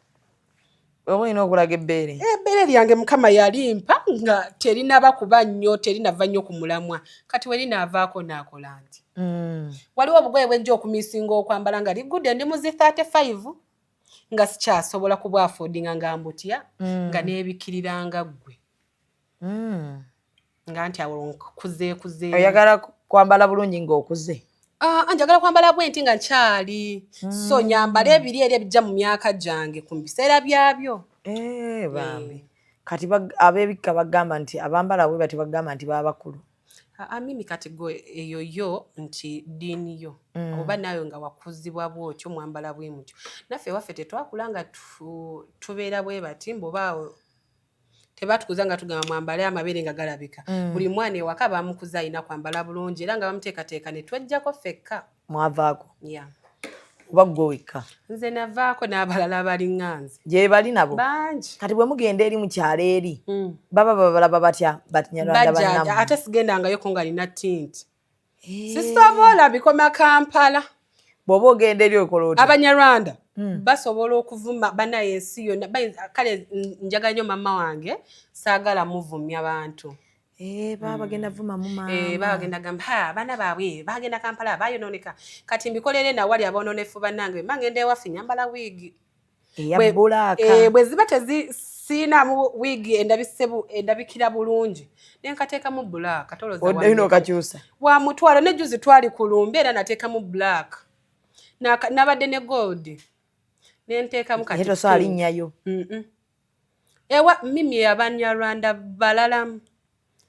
Olina okulaga ebbeere. Ebbeere lyange Mukama yalimpa nga terinaba kuba nnyo terinava nnyo ku mulamwa. Kati we linaavaako naakola nti. Waliwo obugoye bwenja okumisinga okwambala nga ligudde ndi muzi 35 nga sikyasobola kubwafoodinga nga mbutya nga neebikiriranga ggwe. Nga nti awo nkuzeekuze. Oyagala kwambala bulungi ng'okuze? Njagala kwambala bwenti nga nkyali. So nyambala ebiri eri ebijja mu myaka gyange ku biseera byabyo. Bambi. Kati ab'ebikka bagamba nti abambala bwe bati bagamba nti baba bakulu. Mimi kati eyo nti ddiini yo. Oba nayo nga wakuzibwa bwotyo mwambala bwe mutyo. Naffe waffe tetwakula nga tubeera bwe bati mbobaawo tebatukuza nga tugamba mwambale amabeere nga galabika. Buli mwana ewaka bamukuza alina kwambala bulungi era nga bamuteekateeka ne twejjako ffekka. Mwavaako? Yeah. Oba ggwe wekka? Nze navaako n'abalala abalinganze. Gye bali nabo? Bangi. Kati bwe mugenda eri mu kyalo eri baba babalaba batya Banyarwanda bannamu? Ate sigendangayo ko nga nina tinti. Sisobola bikoma Kampala. Bw'oba ogenda eri okola otya? Abanyarwanda basobola okuvuma banaye ensi yonna. Kale njagala nnyo mama wange saagala muvumya bantu. Baba bagenda vuma mu maama. Baba bagenda gamba abaana baabwe bagenda Kampala bayonooneka. Kati mbikolere na wali aboononefu bannange mangenda ewaffe nyambala wiigi. Eya bbulaaka. Bwe ziba tezisiinamu wiigi endabikira bulungi. Nenkateekamu bbulaaka tolooza wange. Odde okakyusa. Wa mutwalo ne juzi twali ku lumbe era nateekamu bbulaaka. Nabadde ne gold. Nenteekamu kati. Yeto saali nnyayo. Ewa mimi Abanyarwanda balalamu.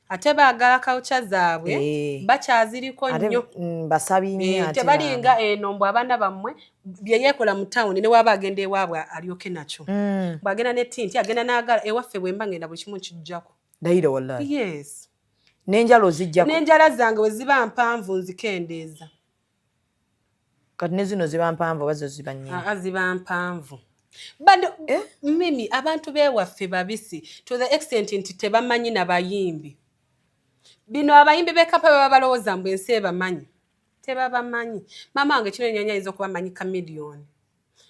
Ate baagala culture zaabwe bakyaziriko nnyo. Basabi nnyo ate. Tebalinga eno mbw abaana bammwe bye yeekola mu town ne waba agenda ewaabwe alyoke nakyo. Bw'agenda ne tinti agenda n'agala ewaffe bwe mba ngenda buli kimu kijjako. Dayira wallahi. Yes. N'enjala ozijjako? N'enjala zange we ziba mpanvu nzikendeeza. Kati ne zino ziba mpanvu oba zo ziba nnyingi? Ziba mpanvu. Bado mimi abantu beewaffe babisi to the extent nti tebamanyi n'abayimbi. Bino abayimbi b'ekapa baba balowooza mbu ensi ebamanyi. Tebabamanyi. Maama wange kino ennyanya ayinza okuba amanyi Chameleone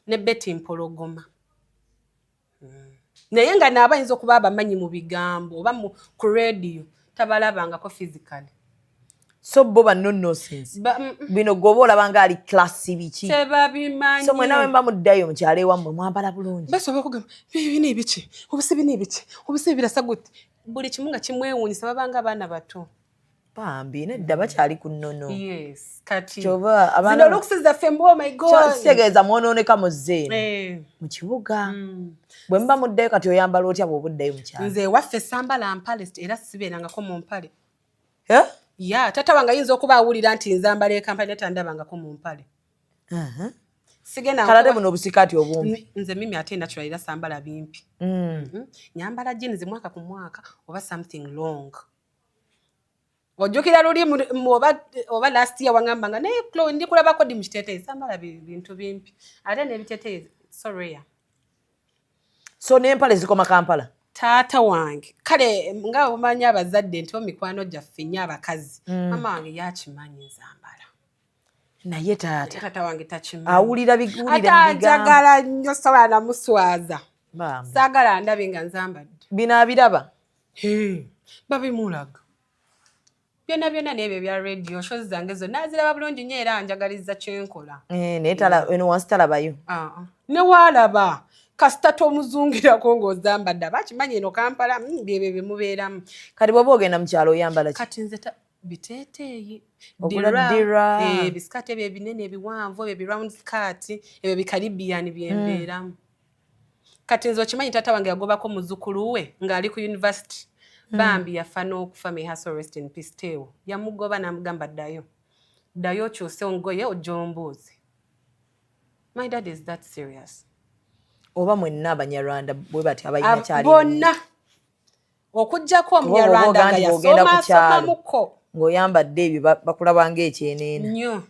ne Betty Mpologoma. Naye nga naaba ayinza okuba abamanyi mu bigambo oba ku radio tabalabangako physically. So boba nonsense. Bino gobo olabanga ali classy biki. Tebabimanyi. So mwena wemba muddayo mukyale wammwe mwambala bulungi. Basobola kugamba bino ebiki. Obusibi n'ebiki. Obusibi birasa gute. Buli kimu nga kimwewuunyisa babanga abaana bato. Bambi nedda bakyali ku nnono. Yes. Kati. Kyova abaana. Zino looks zaffe mbu oh my God. Kitegeeza mwonooneka mu zzeeno. Mu kibuga. Bwe mba muddayo kati oyambala otya bw'obuddayo mukyala. Nze waffe sambala mpale era sibeerangako mu mpale. Ya tata wange ayinza okuba awulira nti nzambala ekampani netandabangako mu mpale. Kalade buno obusikaati obumpi. Nze mimi ate natural era sambala bimpi. Nyambala jeans mwaka ku mwaka oba something long. Ojjukira luli oba last year wangambanga naye Chloe ndi kulabako di mukiteteezi sambala bintu bimpi. Ate n'ebiteteezi so rare. So n'empale zikoma Kampala. Taata wange kale nga omanyi abazadde nti omikwano gyaffe nnyo abakazi mama wange yakimanyi nzambala naye taata wange takimanyi awulira bigulire njagala nnyo sobola namuswaza saagala ndabe nga nzambadde bino abiraba babimulaga byonna n'ebyo bya radio shows zange zo naziraba bulungi nnyo era njagaliza kyenkola eno wansi talabayo ne waalaba kasita tomuzungirako ng'ozambadde bakimanyi eno Kampala byebyo bye mubeeramu kati bw'oba ogenda mu kyalo oyambala ki kati nze biteeteeyi dira bisikaati ebyo ebinene ebiwanvu ebyo biround skirt ebyo bikaribiyani byembeeramu kati nze okimanyi taata wange yagobako muzzukulu we ng'ali ku university bambi yafa n'okufa may her soul rest in peace teewo yamugoba n'amugamba ddayo okyuse ongoye ojombuuze my dad is that serious oba mwenna Abanyarwanda bwe bati abayina kyali bonna okujjako Omunyarwanda nga yasomamuko ng'oyambadde ebyo bakulabanga ekyeneena nnyo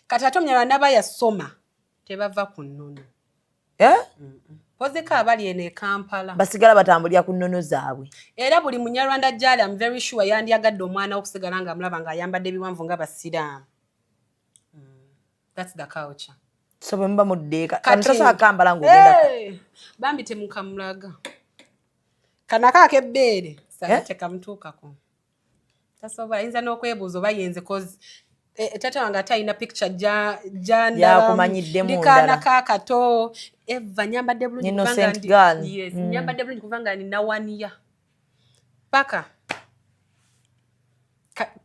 kati ate Omunyarwanda aba yasoma tebava ku nnono pozeka abali eno e Kampala basigala batambulira ku nnono zaabwe era buli Munyarwanda gyali I'm very sure yandyagadde omwana okusigala nga amulaba ng'ayambadde ebiwanvu nga basiraamu that's the culture. So bemba muddeeka kantosa akambala ng'ogenda bambi temukamulaga kanaka akebbeere sate kamutuukako tasobola ayinza n'okwebuuza oba yenze cause tata wange ate alina picture yakumanyidde mu ndala kaakato Eva nyambadde bulungi innocent girl nyambadde bulungi kubanga nina 1 year paka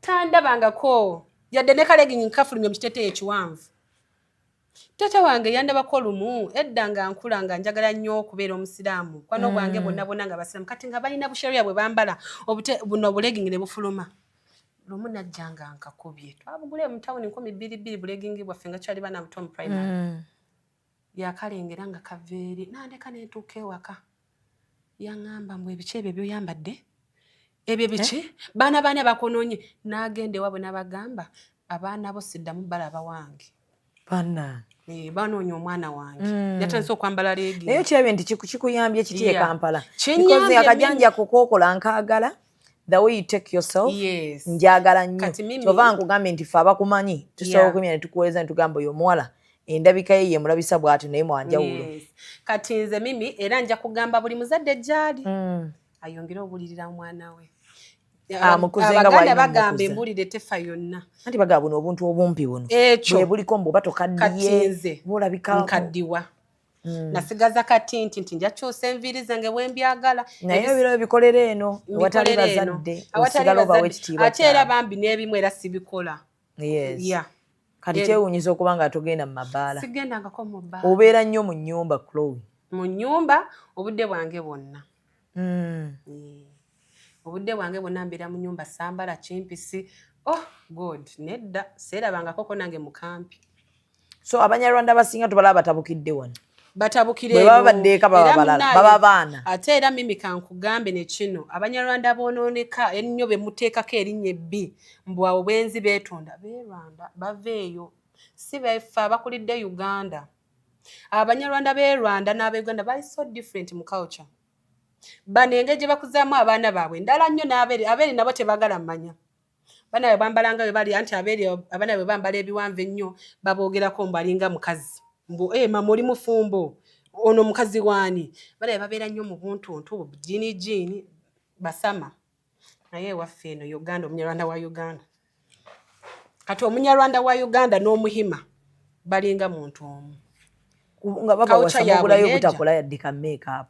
tandabangako yadde ne kalegging nkafulumye mu kiteteeyi ekiwanvu tata wange yandabako lumu edda nga nkula nga njagala nnyo okubeera omusiraamu kwano bwange bonna nga basiraamu kati nga balina busheria bwe bambala buno bulegging ne bufuluma lumu najja nga nkakubye twabugule mu tawuni 2,200 bulegging bwaffe nga kyali bana buto mu primary yakalengera nga kaveeri nandeka neetuuka ewaka yaŋŋamba mbwe ebiki ebyo byoyambadde ebyo biki baana baani abakonoonye n'agenda ewaabwe n'abagamba abaana bo siddamu balaba wange banoonya omwana wange yatandise okwambala leegi naye kirabye nti kikuyambye kiti e Kampala because akajanja kokookola nkaagala the way you take yourself njagala nnyo kyova nkugambye nti ffe abakumanyi tusobola okumya ne tukuweeza ne tugamba oyo omuwala endabika ye yemulabisa bw'ati naye mwanjawulo kati nze mimi era nja kugamba buli muzadde gyali ayongere obulirira mwana we abaganda bagamba embulire tefa yonna anti bagamba buno obuntu obumpi buno bwe buliko mbu oba tokaddiye bulabika nkaddiwa nasigaza kati nti njakyusa enviiri zange bwe mbyagala naye ebiro bikolera eno awatali bazadde osigala obawo ekitiibwa ate era bambi n'ebimu era sibikola kati kyewuunyiza okuba nga togenda mu mabaala sigendangako mu bbaala obeera nnyo mu nnyumba Chloe mu nnyumba obudde bwange bwonna obudde bwange bwonna mbeera mu nnyumba sambala kimpisi god nedda seerabangakoko nange mu kampi so Abanyarwanda abasinga tubalaba batabukidde wano batabukire bwe baba baddeeka baba balala baba baana ate era mimi kankugambe ne kino Abanyarwanda aboonooneka ennyo be muteekako erinnya ebbi mbw abo bwenzi beetonda beerwanda baveeyo si beffe abakulidde Uganda Abanyarwanda b'e Rwanda n'Ab'Uganda bali so different mu culture bano engeri gye bakuzaamu abaana baabwe ndala nnyo n'abeeri nabo tebaagala mmanya baana bwe bambalanga bwe bali anti abaana bwe bambala ebiwanvu ennyo baboogerako mbu alinga mukazi mbu mama oli mufumbo ono mukazi waani baana bwe babeera nnyo mu buntuntu jiini basama naye ewaffe eno Uganda Omunyarwanda wa Uganda kati Omunyarwanda wa Uganda n'Omuhima balinga muntu omu nga baba wasamugulayo butakola yaddika makeup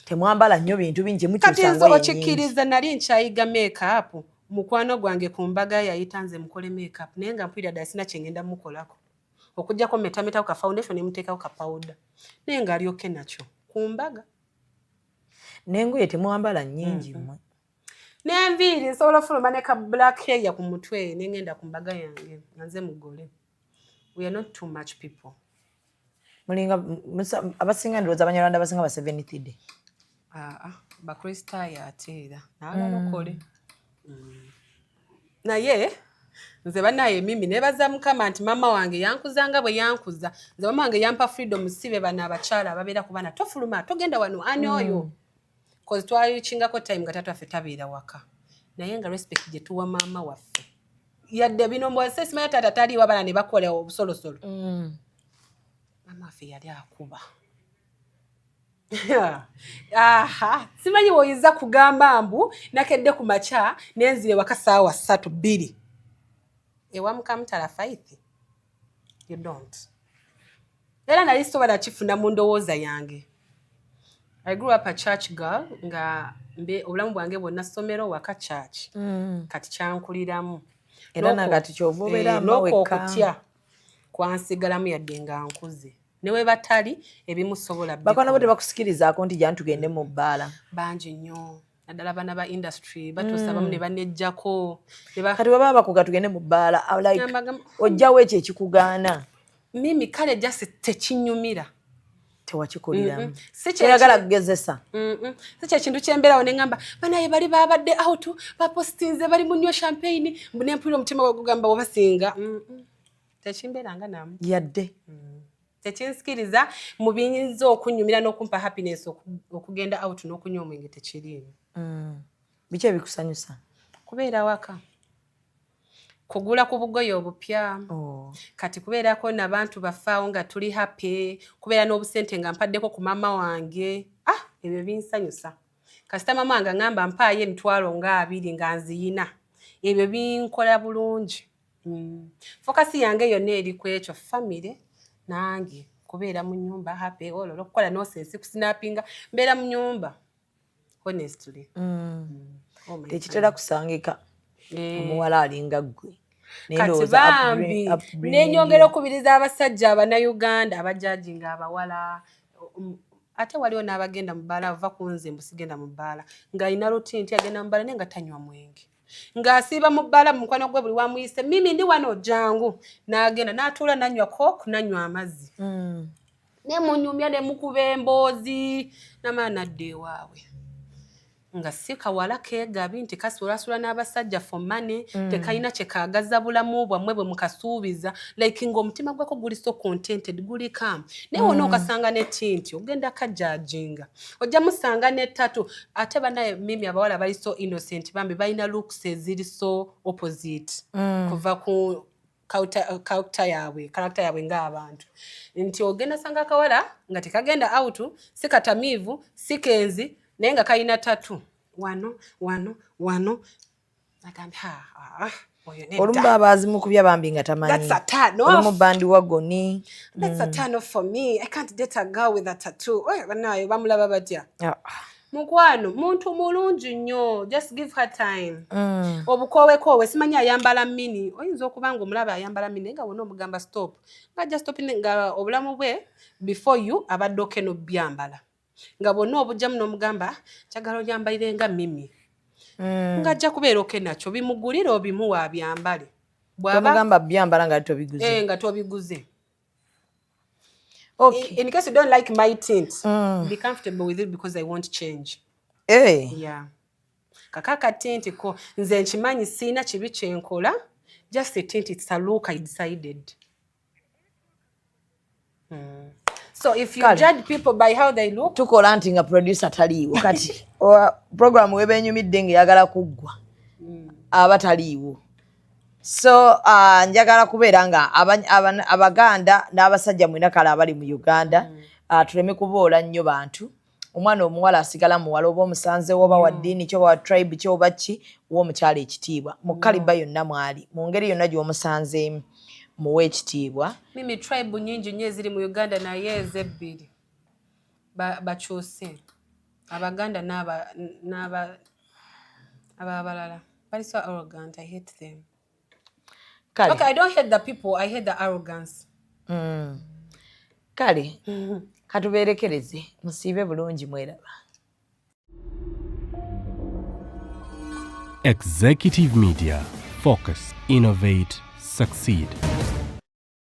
temwambala nnyo bintu bingi mukyusanga kati okikkiriza nali nkyayiga makeup mukwano gwange ku mbaga yayita nze mukole makeup naye nga mpulira ddala sina kye ngenda mukolako okuggyako metameta ka foundation ne muteekako ka powder naye nga alyoke nakyo ku mbaga n'engoye temwambala nnyingi mmwe n'enviiri nsobola ofuluma ne ka black hair ku mutwe ne ngenda ku mbaga yange nga nze mugole. We are not too much people. Mulinga abasinga ndowooza Abanyarwanda abasinga ba 70th day. Bakristaayo ate era n'abalokole. Naye nze banaye mimi nebaza Mukama nti mama wange yankuzanga bwe yankuza nze mama wange yampa freedom sibe bana abakyala ababeera ku bana tofuluma togenda wano ani oyo cause twayikingako time nga tatu affe tabeera waka naye nga respect gye tuwa mama waffe yadde bino mbwese simanyi taata taliiwo abana ne bakola obusolosolo mama waffe yali akuba simanyi woyinza kugamba mbu nakedde ku makya nenzire waka ssaawa 3-2 ewa Mukamutala Faith you don't era nali sobola kifuna mu ndowooza yange. I grew up a church girl nga obulamu bwange bwonna ssomero waka church kati kyankuliramu era nakati kyova obeera amaweka okutya kwansigalamu yadde nga nkuze newe batali ebimusobola bakwana bo tebakusikirizaako nti jantugende mu bbaala bangi nnyo naddala bana ba industry batuusa bamu ne banejjako kati wababa bakuga tugende mu bbaala like ojjawo ekyo ekikugaana mimi kale jasi tekinyumira tewakikuliramu kyeyagala kugezesa si kyekintu kyembeerawo ne ŋŋamba banaye bali babadde out bapostinze bali mu nnyo champagne nempulira omutima gwe gugamba wabasinga tekimbeeranga namu yadde tekinsikiriza mu biyinza okunyumira n'okumpa happiness okugenda out n'okunywa omwenge tekiriimu. Biki ebikusanyusa? Kubeera waka, kugula ku bugoye obupya, kati kubeerako n'abantu bafaawo nga tuli happy, kubeera n'obusente nga mpaddeko ku mama wange, ebyo binsanyusa. Kasita mama wange ngamba mpaayo emitwalo nga 2 nga nziyina, ebyo binkola bulungi. Fokasi yange yonna eri ku ekyo family nange kubeera mu nyumba happy olwo okukola no sense kusinapinga mbeera mu nyumba honestly tekitera kusangika omuwala alinga ggwe kati bambi nenyongera okubiriza abasajja Abannayuganda abajajinga abawala ate waliwo n'abagenda mu bbaala ava ku nze mbusigenda mu bbaala ng'alina routine nti agenda mu bbaala naye nga tanywa mwenge ng'asiiba mu bbaala mu mukwano gwe buli wamuyise mimi ndi wano jangu n'agenda n'atuula nanywa coke nanywa amazzi ne munyumya ne mukuba emboozi n'amaana adda ewaabwe nga si kawala keegabi nti kasulasula n'abasajja for money tekalina kye kaagaza bulamu bwammwe bwe mukasuubiza like ng'omutima gwako guli so contented guli calm naye wonna okasanga ne tinti ogenda kajajinga ojja musanga ne tatu ate banaye mimi abawala bali so innocent bambi balina looks eziri so opposite kuva ku karakta yaabwe ng'abantu nti ogenda sanga akawala nga tekagenda out si katamiivu si kenzi naye nga kalina tatu wano olumu baazimukubya bambi nga tamanyi olumu bandi wagoni that's a turn off for me. I can't date a girl with a tattoo. Banaye bamulaba batya mukwano muntu mulungi nnyo just give her time obukowekoowe simanyi ayambala mini oyinza okuba nga omulaba ayambala mini nga wonna omugamba stop nga just stop nga obulamu bwe before you abadde okeno byambala nga bonna obujjamu n'omugamba kyagala oyambalire nga mimi nga ajja kubeera okenakyo bimugulire obimuwa abyambale bw'amugamba byambala nga tobiguze nga tobiguze. Okay. In case you don't like my tint, be comfortable with it because I won't change. Yeah. Kakaka tint ko nze nkimanyi sina kibi kyenkola. Just a tint, it's a look I decided. So if you judge people by how they look, tukola nti nga producer taliiwo kati program webenyumidde nga yagala kuggwa abataliiwo. So njagala kubeera nga Abaganda n'abasajja mwina kala abali mu Uganda tuleme kuboola nnyo bantu omwana omuwala asigala muwala oba omusanze oba wa ddiini kyo wa tribe kyo oba ki w'omukyala ekitiibwa mu kaliba yonna mwali mu ngeri yonna gy'omusanzeemu muwe ekitiibwa. Mimi tribe nyingi nnyo eziri mu Uganda naye ezebbiri bakyuse Abaganda n'abalala. But it's so arrogant. I hate them. Kale. Okay, I don't hate the people. I hate the arrogance. Kale. Katuberekereze. Musiibe bulungi mweraba. Executive Media. Focus. Innovate. Succeed.